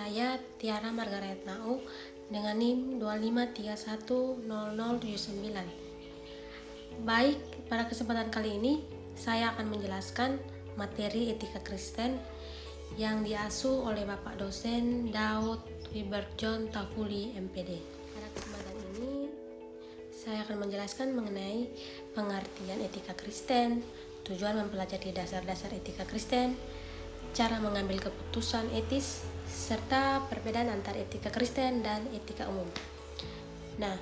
saya Tiara Margaret Nau dengan NIM 253100079. Baik, pada kesempatan kali ini saya akan menjelaskan materi etika Kristen yang diasuh oleh Bapak dosen Daud Wilbert John Tafuli MPD. Pada kesempatan ini saya akan menjelaskan mengenai pengertian etika Kristen, tujuan mempelajari dasar-dasar etika Kristen, cara mengambil keputusan etis, serta perbedaan antara etika Kristen dan etika umum. Nah,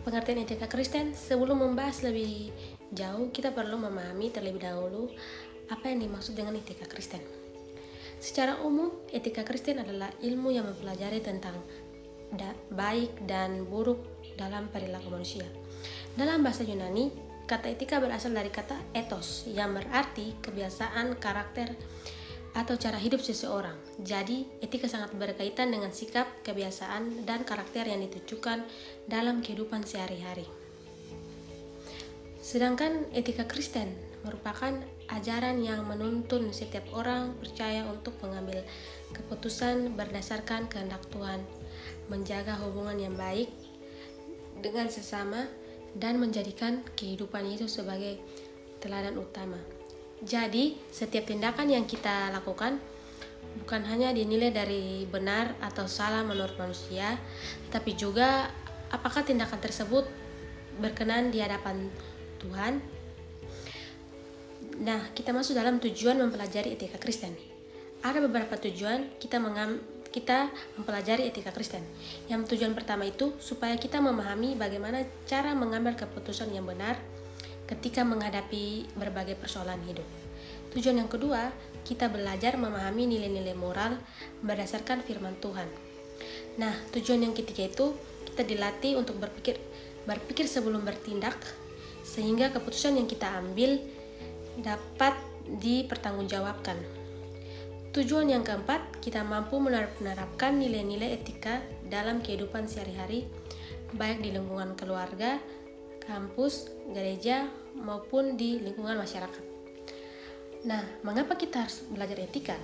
pengertian etika Kristen, sebelum membahas lebih jauh, kita perlu memahami terlebih dahulu apa yang dimaksud dengan etika Kristen. Secara umum, etika Kristen adalah ilmu yang mempelajari tentang baik dan buruk dalam perilaku manusia. Dalam bahasa Yunani, kata etika berasal dari kata ethos yang berarti kebiasaan, karakter, atau cara hidup seseorang. Jadi, etika sangat berkaitan dengan sikap, kebiasaan, dan karakter yang ditujukan dalam kehidupan sehari-hari. Sedangkan etika Kristen merupakan ajaran yang menuntun setiap orang percaya untuk mengambil keputusan berdasarkan kehendak Tuhan, menjaga hubungan yang baik dengan sesama, dan menjadikan kehidupan Yesus sebagai teladan utama. Jadi, setiap tindakan yang kita lakukan bukan hanya dinilai dari benar atau salah menurut manusia, tapi juga apakah tindakan tersebut berkenan di hadapan Tuhan. Nah, kita masuk dalam tujuan mempelajari etika Kristen. Ada beberapa tujuan kita mempelajari etika Kristen. Yang tujuan pertama itu supaya kita memahami bagaimana cara mengambil keputusan yang benar ketika menghadapi berbagai persoalan hidup. Tujuan yang kedua, kita belajar memahami nilai-nilai moral berdasarkan firman Tuhan. Nah, tujuan yang ketiga itu kita dilatih untuk berpikir sebelum bertindak, sehingga keputusan yang kita ambil dapat dipertanggungjawabkan. Tujuan yang keempat, kita mampu menerapkan nilai-nilai etika dalam kehidupan sehari-hari, baik di lingkungan keluarga, kampus, gereja, maupun di lingkungan masyarakat. Nah, mengapa kita harus belajar etika?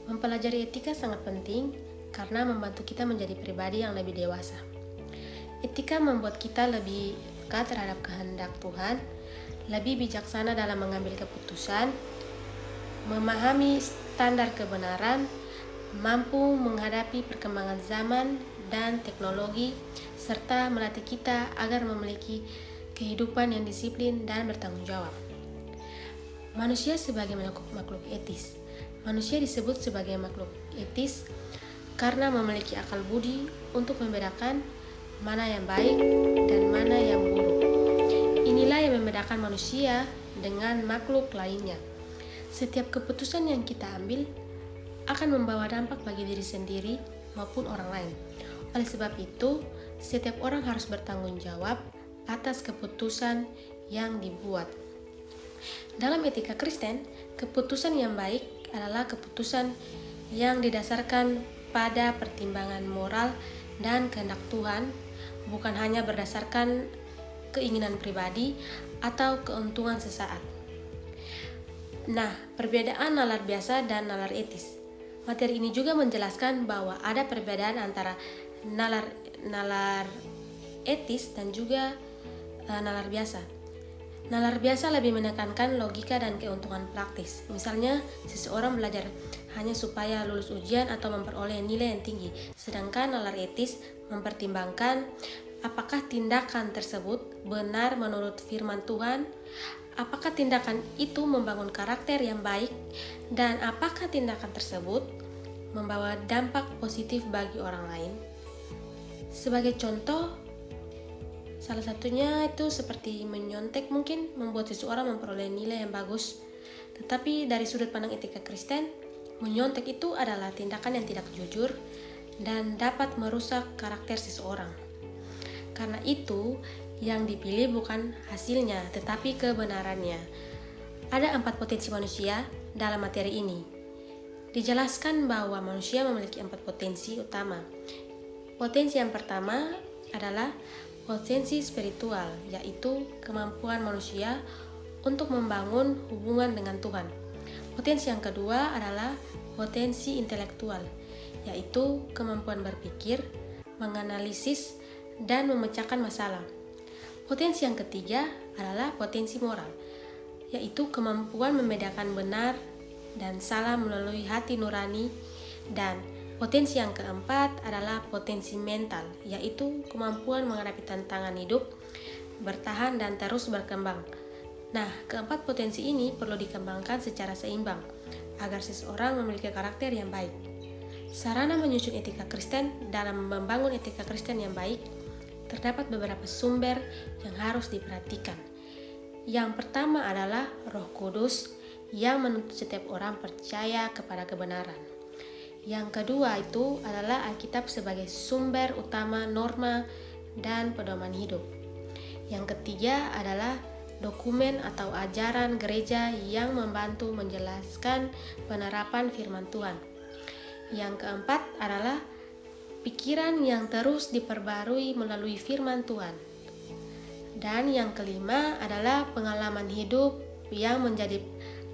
Mempelajari etika sangat penting karena membantu kita menjadi pribadi yang lebih dewasa. Etika membuat kita lebih peka terhadap kehendak Tuhan, lebih bijaksana dalam mengambil keputusan, memahami standar kebenaran, mampu menghadapi perkembangan zaman dan teknologi, serta melatih kita agar memiliki kehidupan yang disiplin dan bertanggung jawab. Manusia sebagai makhluk etis. Manusia disebut sebagai makhluk etis karena memiliki akal budi untuk membedakan mana yang baik dan mana yang buruk. Inilah yang membedakan manusia dengan makhluk lainnya. Setiap keputusan yang kita ambil akan membawa dampak bagi diri sendiri maupun orang lain. Oleh sebab itu, setiap orang harus bertanggung jawab atas keputusan yang dibuat. Dalam etika Kristen, keputusan yang baik adalah keputusan yang didasarkan pada pertimbangan moral dan kehendak Tuhan, bukan hanya berdasarkan keinginan pribadi atau keuntungan sesaat. Nah, perbedaan nalar biasa dan nalar etis. Materi ini juga menjelaskan bahwa ada perbedaan antara nalar etis dan juga nalar biasa. Nalar biasa lebih menekankan logika dan keuntungan praktis. Misalnya, seseorang belajar hanya supaya lulus ujian atau memperoleh nilai yang tinggi. Sedangkan nalar etis mempertimbangkan apakah tindakan tersebut benar menurut firman Tuhan, apakah tindakan itu membangun karakter yang baik, dan apakah tindakan tersebut membawa dampak positif bagi orang lain. Sebagai contoh, salah satunya itu seperti menyontek mungkin membuat seseorang memperoleh nilai yang bagus. Tetapi dari sudut pandang etika Kristen, menyontek itu adalah tindakan yang tidak jujur dan dapat merusak karakter seseorang. Karena itu, yang dipilih bukan hasilnya, tetapi kebenarannya. Ada 4 potensi manusia dalam materi ini. Dijelaskan bahwa manusia memiliki 4 potensi utama. Potensi yang pertama adalah potensi spiritual, yaitu kemampuan manusia untuk membangun hubungan dengan Tuhan. Potensi yang kedua adalah potensi intelektual, yaitu kemampuan berpikir, menganalisis, dan memecahkan masalah. Potensi yang ketiga adalah potensi moral, yaitu kemampuan membedakan benar dan salah melalui hati nurani. Dan potensi yang keempat adalah potensi mental, yaitu kemampuan menghadapi tantangan hidup, bertahan dan terus berkembang. Nah, keempat potensi ini perlu dikembangkan secara seimbang agar seseorang memiliki karakter yang baik. Sarana menyusun etika Kristen. Dalam membangun etika Kristen yang baik, terdapat beberapa sumber yang harus diperhatikan. Yang pertama adalah Roh Kudus yang menuntut setiap orang percaya kepada kebenaran. Yang kedua itu adalah Alkitab sebagai sumber utama norma dan pedoman hidup. Yang ketiga adalah dokumen atau ajaran gereja yang membantu menjelaskan penerapan firman Tuhan. Yang keempat adalah pikiran yang terus diperbarui melalui firman Tuhan. Dan yang kelima adalah pengalaman hidup yang menjadi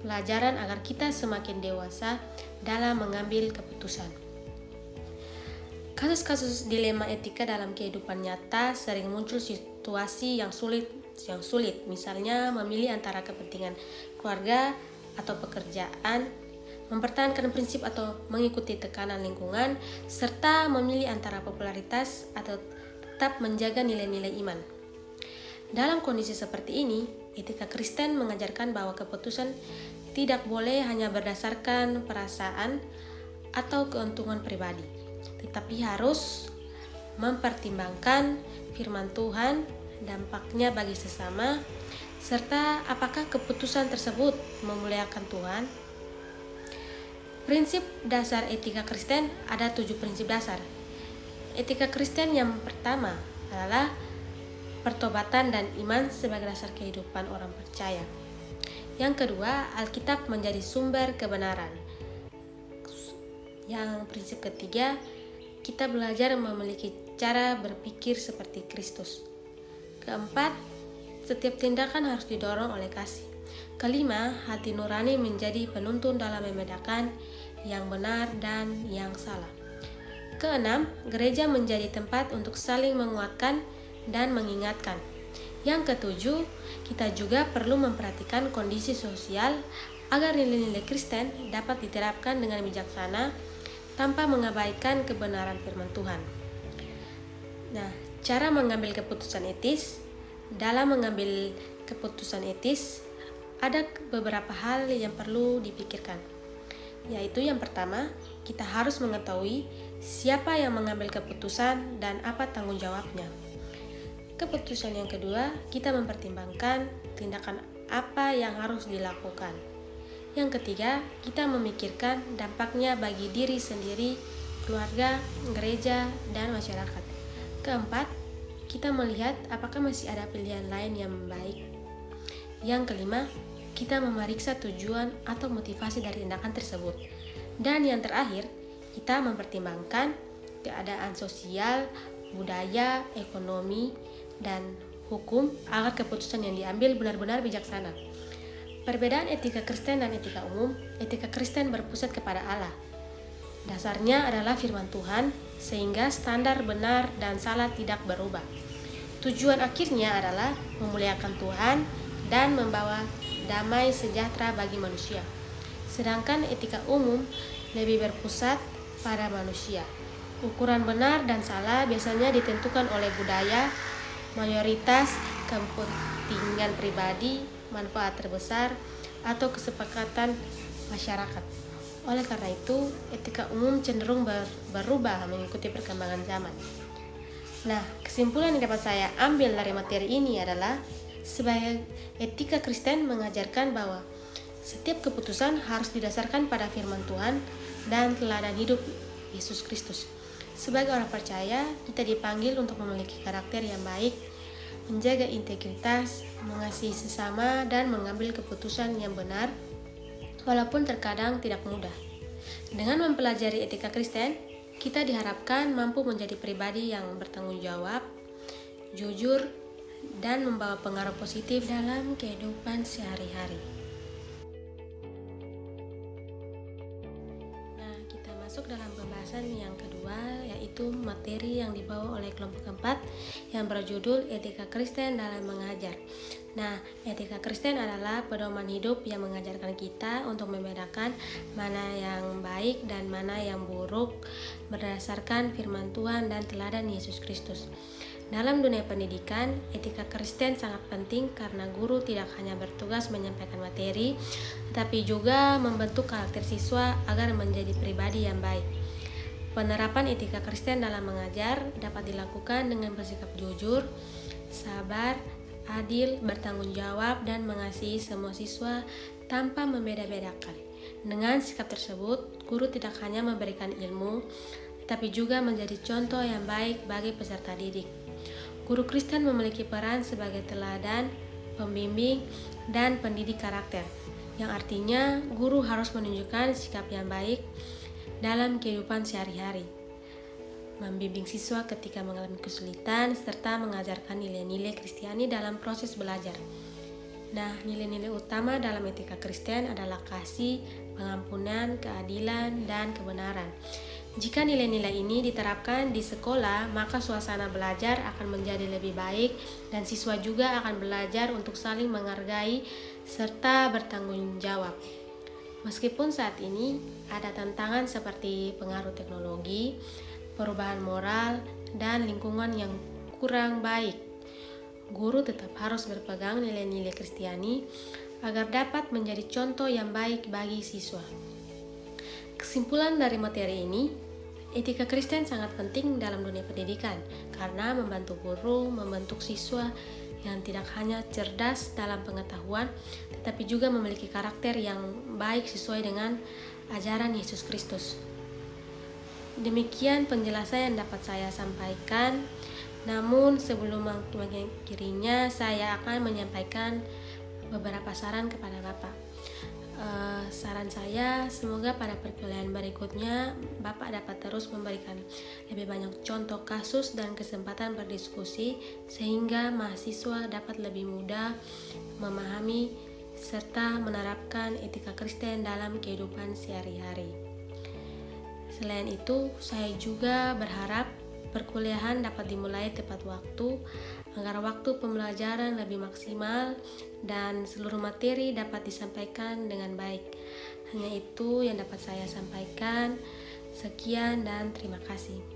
pelajaran agar kita semakin dewasa dalam mengambil keputusan. Kasus-kasus dilema etika dalam kehidupan nyata sering muncul situasi yang sulit, misalnya memilih antara kepentingan keluarga atau pekerjaan, mempertahankan prinsip atau mengikuti tekanan lingkungan, serta memilih antara popularitas atau tetap menjaga nilai-nilai iman. Dalam kondisi seperti ini, etika Kristen mengajarkan bahwa keputusan tidak boleh hanya berdasarkan perasaan atau keuntungan pribadi, tetapi harus mempertimbangkan firman Tuhan, dampaknya bagi sesama, serta apakah keputusan tersebut memuliakan Tuhan. Prinsip dasar etika Kristen ada 7 prinsip dasar. Etika Kristen yang pertama adalah pertobatan dan iman sebagai dasar kehidupan orang percaya. Yang kedua, Alkitab menjadi sumber kebenaran. Yang prinsip ketiga, kita belajar memiliki cara berpikir seperti Kristus. Keempat, setiap tindakan harus didorong oleh kasih. Kelima, hati nurani menjadi penuntun dalam membedakan yang benar dan yang salah. Keenam, gereja menjadi tempat untuk saling menguatkan dan mengingatkan. Yang ketujuh, kita juga perlu memperhatikan kondisi sosial agar nilai-nilai Kristen dapat diterapkan dengan bijaksana tanpa mengabaikan kebenaran firman Tuhan. Nah, cara mengambil keputusan etis. Dalam mengambil keputusan etis, ada beberapa hal yang perlu dipikirkan, yaitu yang pertama, kita harus mengetahui siapa yang mengambil keputusan dan apa tanggung jawabnya. Keputusan yang kedua, kita mempertimbangkan tindakan apa yang harus dilakukan. Yang ketiga, kita memikirkan dampaknya bagi diri sendiri, keluarga, gereja, dan masyarakat. Keempat, kita melihat apakah masih ada pilihan lain yang baik. Yang kelima, kita memeriksa tujuan atau motivasi dari tindakan tersebut. Dan yang terakhir, kita mempertimbangkan keadaan sosial, budaya, ekonomi, dan hukum agar keputusan yang diambil benar-benar bijaksana. Perbedaan etika Kristen dan etika umum. Etika Kristen berpusat kepada Allah. Dasarnya adalah firman Tuhan, sehingga standar benar dan salah tidak berubah. Tujuan akhirnya adalah memuliakan Tuhan dan membawa damai sejahtera bagi manusia. Sedangkan etika umum lebih berpusat pada manusia. Ukuran benar dan salah biasanya ditentukan oleh budaya, mayoritas, kepentingan pribadi, manfaat terbesar, atau kesepakatan masyarakat. Oleh karena itu, etika umum cenderung berubah mengikuti perkembangan zaman. Nah, kesimpulan yang dapat saya ambil dari materi ini adalah sebagai etika Kristen mengajarkan bahwa setiap keputusan harus didasarkan pada firman Tuhan dan teladan hidup Yesus Kristus. Sebagai orang percaya, kita dipanggil untuk memiliki karakter yang baik, menjaga integritas, mengasihi sesama, dan mengambil keputusan yang benar, walaupun terkadang tidak mudah. Dengan mempelajari etika Kristen, kita diharapkan mampu menjadi pribadi yang bertanggung jawab, jujur, dan membawa pengaruh positif dalam kehidupan sehari-hari. Nah, kita masuk dalam pembahasan yang kedua, yaitu materi yang dibawa oleh kelompok keempat yang berjudul Etika Kristen dalam Mengajar. Nah, etika Kristen adalah pedoman hidup yang mengajarkan kita untuk membedakan mana yang baik dan mana yang buruk berdasarkan firman Tuhan dan teladan Yesus Kristus. Dalam dunia pendidikan, etika Kristen sangat penting karena guru tidak hanya bertugas menyampaikan materi, tetapi juga membentuk karakter siswa agar menjadi pribadi yang baik. Penerapan etika Kristen dalam mengajar dapat dilakukan dengan bersikap jujur, sabar, adil, bertanggung jawab, dan mengasihi semua siswa tanpa membeda-bedakan. Dengan sikap tersebut, guru tidak hanya memberikan ilmu, tetapi juga menjadi contoh yang baik bagi peserta didik. Guru Kristen memiliki peran sebagai teladan, pembimbing, dan pendidik karakter, yang artinya guru harus menunjukkan sikap yang baik dalam kehidupan sehari-hari, membimbing siswa ketika mengalami kesulitan, serta mengajarkan nilai-nilai Kristiani dalam proses belajar. Nah, nilai-nilai utama dalam etika Kristen adalah kasih, pengampunan, keadilan, dan kebenaran. Jika nilai-nilai ini diterapkan di sekolah, maka suasana belajar akan menjadi lebih baik dan siswa juga akan belajar untuk saling menghargai serta bertanggung jawab. Meskipun saat ini ada tantangan seperti pengaruh teknologi, perubahan moral, dan lingkungan yang kurang baik, guru tetap harus berpegang nilai-nilai Kristiani agar dapat menjadi contoh yang baik bagi siswa. Kesimpulan dari materi ini, etika Kristen sangat penting dalam dunia pendidikan karena membantu guru membentuk siswa yang tidak hanya cerdas dalam pengetahuan, tetapi juga memiliki karakter yang baik sesuai dengan ajaran Yesus Kristus. Demikian penjelasan yang dapat saya sampaikan. Namun sebelum mengakhirinya, saya akan menyampaikan beberapa saran kepada Bapak. Saran saya, semoga pada perkuliahan berikutnya Bapak dapat terus memberikan lebih banyak contoh kasus dan kesempatan berdiskusi sehingga mahasiswa dapat lebih mudah memahami serta menerapkan etika Kristen dalam kehidupan sehari-hari. Selain itu, saya juga berharap perkuliahan dapat dimulai tepat waktu agar waktu pembelajaran lebih maksimal dan seluruh materi dapat disampaikan dengan baik. Hanya itu yang dapat saya sampaikan. Sekian dan terima kasih.